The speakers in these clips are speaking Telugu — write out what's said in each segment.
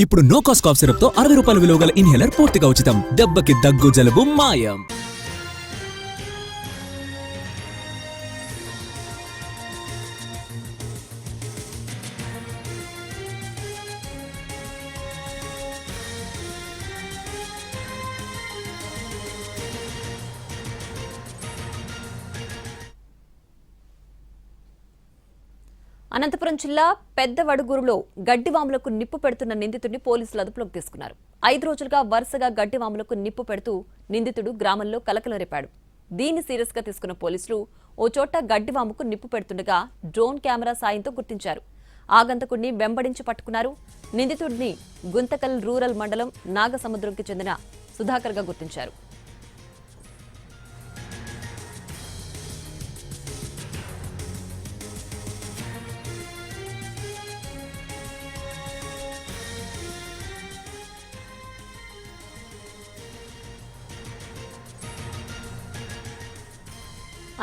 ఇప్పుడు నో కాస్ట్ కాఫ్ సిరప్ తో 60 రూపాయల విలువ గల ఇన్హేలర్ పూర్తిగా ఉచితం. దెబ్బకి దగ్గు జలుబు మాయం. అనంతపురం జిల్లా పెద్దవడుగూరులో గడ్డివాములకు నిప్పు పెడుతున్న నిందితుడిని పోలీసులు అదుపులోకి తీసుకున్నారు. 5 రోజులుగా వరుసగా గడ్డివాములకు నిప్పు పెడుతూ నిందితుడు గ్రామంలో కలకలం రేపాడు. దీన్ని సీరియస్ గా తీసుకున్న పోలీసులు ఓ చోట గడ్డివాముకు నిప్పు పెడుతుండగా డ్రోన్ కెమెరా సాయంతో గుర్తించారు. ఆగంతకుడిని వెంబడించి పట్టుకున్నారు. నిందితుడిని గుంతకల్ రూరల్ మండలం నాగసముద్రంకి చెందిన సుధాకర్ గా గుర్తించారు.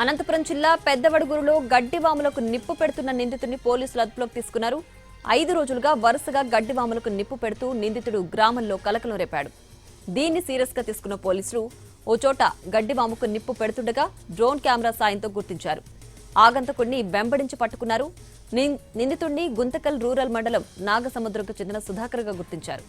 అనంతపురం జిల్లా పెద్దవడుగూరులో గడ్డివాములకు నిప్పు పెడుతున్న నిందితుడిని పోలీసులు అదుపులోకి తీసుకున్నారు. 5 రోజులుగా వరుసగా గడ్డివాములకు నిప్పు పెడుతూ నిందితుడు గ్రామంలో కలకలం రేపాడు. దీన్ని సీరియస్ గా తీసుకున్న పోలీసులు ఓ చోట గడ్డివాముకు నిప్పు పెడుతుండగా డ్రోన్ కెమెరా సాయంతో గుర్తించారు. ఆగంతకుడిని వెంబడించి పట్టుకున్నారు. నిందితుడిని గుంతకల్ రూరల్ మండలం నాగసముద్రంకు చెందిన సుధాకర్ గా గుర్తించారు.